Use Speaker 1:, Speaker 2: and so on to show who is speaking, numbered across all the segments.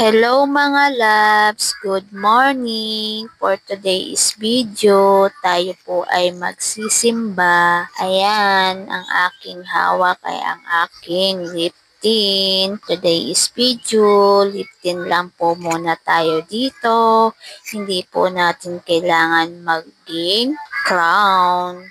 Speaker 1: Hello mga loves! Good morning! For today's video, tayo po ay magsisimba. Ayan, ang aking hawak ay ang aking lip tint. Today's video, lip tint lang po muna tayo dito. Hindi po natin kailangan maging crown.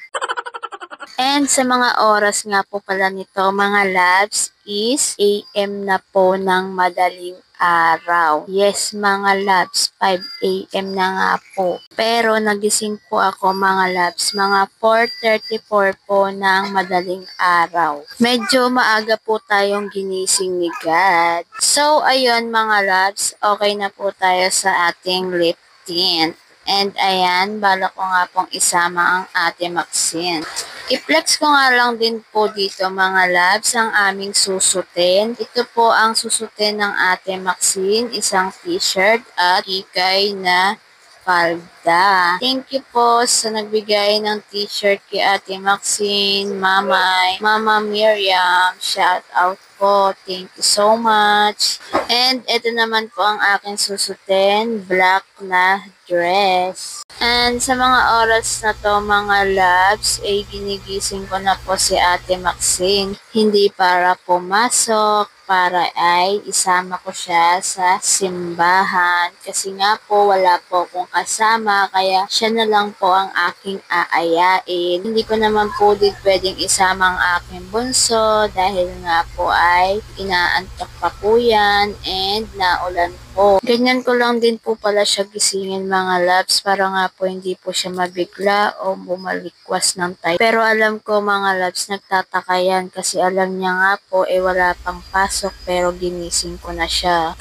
Speaker 1: And sa mga oras nga po pala nito mga loves is AM na po ng madaling araw. Yes mga loves, 5 AM na nga po. Pero nagising po ako mga loves, mga 4:34 po ng madaling araw. Medyo maaga po tayong ginising ni God. So ayun mga loves, okay na po tayo sa ating lip tint. And ayan, bala ko nga pong isama ang Ate Maxine. I-flex ko nga lang din po dito mga loves ang aming susutin. Ito po ang susutin ng Ate Maxine, isang t-shirt at ikay na palda. Thank you po sa nagbigay ng t-shirt kay Ate Maxine, Mama Miriam. Shout out po. Thank you so much. And ito naman po ang aking susutin, black na dress. And sa mga oras na to mga loves, ay ginigising ko na po si Ate Maxine. Hindi para pumasok, para ay isama ko siya sa simbahan. Kasi nga po wala po akong kasama, kaya siya na lang po ang aking aayain. Hindi ko naman po din pwedeng isama ang aking bunso dahil nga po ay inaantok pa po yan and naulan po. Ganyan ko lang din po pala siya gisingin mga loves para nga po hindi po siya mabigla o bumalikwas ng time. Pero alam ko mga loves nagtataka yan kasi alam niya nga po wala pang pasok pero ginising ko na siya.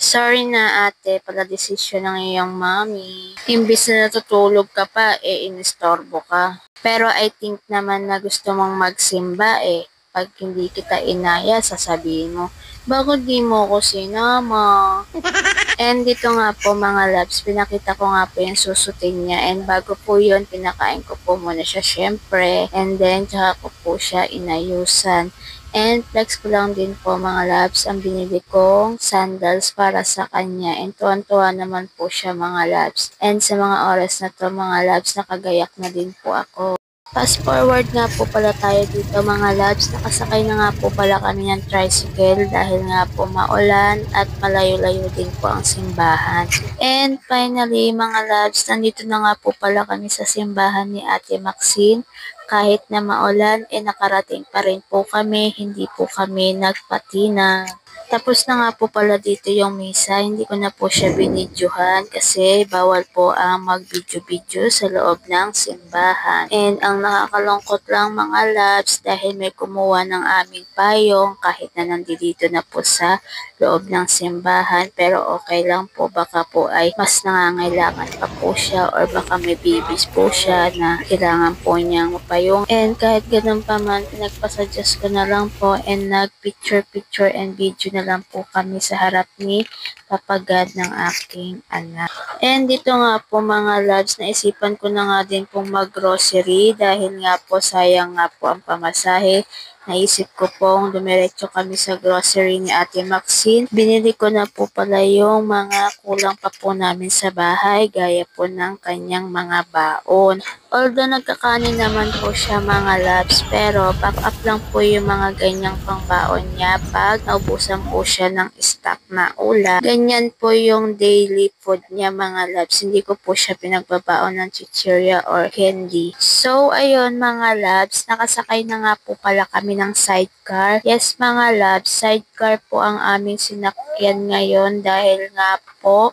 Speaker 1: Sorry na ate, pala desisyon ng iyong mommy. Imbis na natutulog ka pa, inistorbo ka. Pero I think naman na gusto mong magsimba Pag hindi kita inaya, sasabihin mo, bakit di mo ko sinama? And dito nga po mga loves, pinakita ko nga po yung susutin niya. And bago po yun, pinakain ko po muna siya syempre. And then, tsaka ko po siya inayusan. And flex ko lang din po mga loves ang binili kong sandals para sa kanya. And tuwan-tuwa naman po siya mga loves. And sa mga oras na to mga loves, nakagayak na din po ako. Fast forward nga po pala tayo dito mga loves. Nakasakay na nga po pala kami ng tricycle dahil nga po maulan at malayo-layo din po ang simbahan. And finally mga loves, nandito na nga po pala kami sa simbahan ni Ate Maxine. Kahit na maulan, nakarating pa rin po kami, hindi po kami nagpatina. Tapos na nga po pala dito yung misa, hindi ko na po siya binidyohan kasi bawal po ang mag-video-video sa loob ng simbahan. And ang nakakalungkot lang mga loves dahil may kumuha ng aming payong kahit na nandito na po sa loob ng simbahan. Pero okay lang po, baka po ay mas nangangailangan pa po siya or baka may babies po siya na kailangan po niyang payong. And kahit ganun pa man, nagpasuggest ko na lang po and nag-picture and video na lang po kami sa harap ni papagad ng aking anak. And dito nga po mga loves, naisipan ko na nga din pong mag-grocery dahil nga po sayang nga po ang pamasahe. Naisip ko pong dumiretso kami sa grocery ni Ate Maxine. Binili ko na po pala yung mga kulang pa po namin sa bahay, gaya po ng kanyang mga baon. Although nagkakanin naman po siya mga loves, pero back up lang po yung mga ganyang pangbaon niya pag naubusan po siya ng stock na ulam. Ganyan po yung daily food niya mga loves. Hindi ko po siya pinagbabaon ng chichirya or candy. So ayun mga loves, nakasakay na nga po pala kami ng sidecar. Yes mga loves, sidecar po ang aming sinakyan ngayon dahil nga po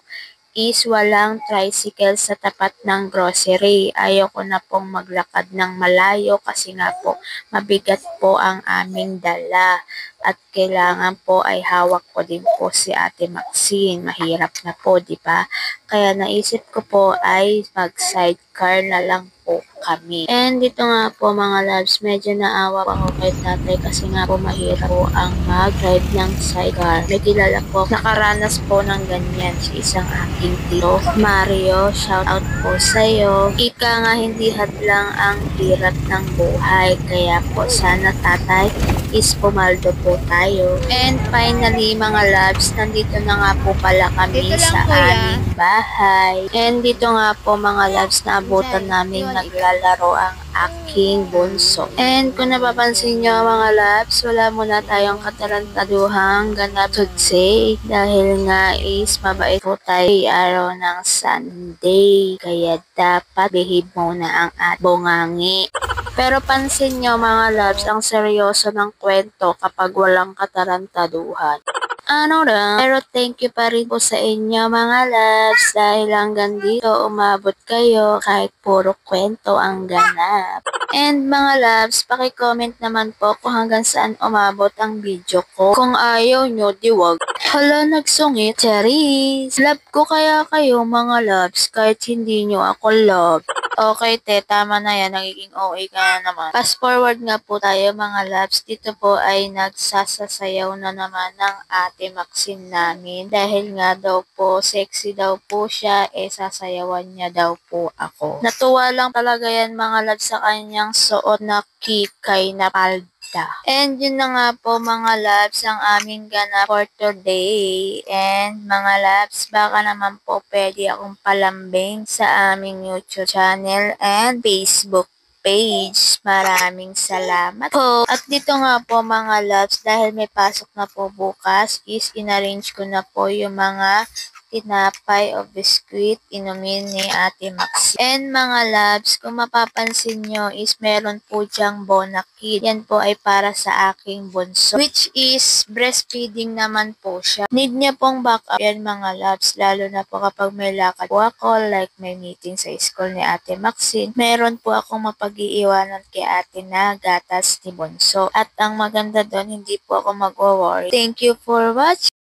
Speaker 1: is walang tricycle sa tapat ng grocery. Ayoko na pong maglakad ng malayo kasi nga po mabigat po ang aming dala. At kailangan po ay hawak ko din po si Ate Maxine. Mahirap na po, di ba? Kaya naisip ko po ay mag-sidecar na lang po kami. And dito nga po mga loves, medyo naawa ako kay tatay kasi nga po mahirap po ang mag-ride ng sidecar. May kilala po, nakaranas po ng ganyan si isang aking tito. Mario, shout out po sa'yo. Ika nga hindi hadlang ang hirap ng buhay. Kaya po sana tatay, is pumaldo po tayo. And finally mga loves, nandito na nga po pala kami
Speaker 2: Dito lang,
Speaker 1: sa
Speaker 2: kuya.
Speaker 1: aming bahay. And dito nga po mga loves, naabutan namin naglalaro ang aking bunso. And kung napapansin nyo mga loves, wala muna tayong katarantaduhang ganap today dahil nga is mabait po tayo araw ng Sunday. Kaya dapat behave muna ang at bungangi. Pero pansin nyo mga loves, ang seryoso ng kwento kapag walang katarantaduhan. Ano na? Pero thank you pa rin po sa inyo mga loves dahil hanggang dito umabot kayo kahit puro kwento ang ganap. And mga loves, paki-comment naman po kung hanggang saan umabot ang video ko. Kung ayaw nyo, di wag. Hala, nagsungit. Charis! Love ko kaya kayo mga loves kahit hindi nyo ako love. Okay, te, tama na yan. Nagiging OA ka na naman. Fast forward nga po tayo mga loves. Dito po ay nagsasasayaw na naman ng ate Maxine namin. Dahil nga daw po, sexy daw po siya, sasayawan niya daw po ako. Natuwa lang talaga yan mga loves sa kanyang suot na kikay na palda. And yun na nga po mga loves ang aming ganap for today. And mga loves, baka naman po pwede akong palambing sa aming YouTube channel and Facebook page. Maraming salamat po. At dito nga po mga loves, dahil may pasok na po bukas, is inarrange ko na po yung mga tinapay o biskuit inumin ni Ate Maxi. And mga loves, kung mapapansin nyo is meron po dyang Bonakid. Yan po ay para sa aking bunso, which is breastfeeding naman po siya. Need niya pong backup yan mga loves, lalo na po kapag may lakad po ako, like may meeting sa school ni Ate Maxine. Meron po akong mapag-iiwanan kay ate na gatas ni bunso. At ang maganda doon, hindi po ako mag-worry. Thank you for watching.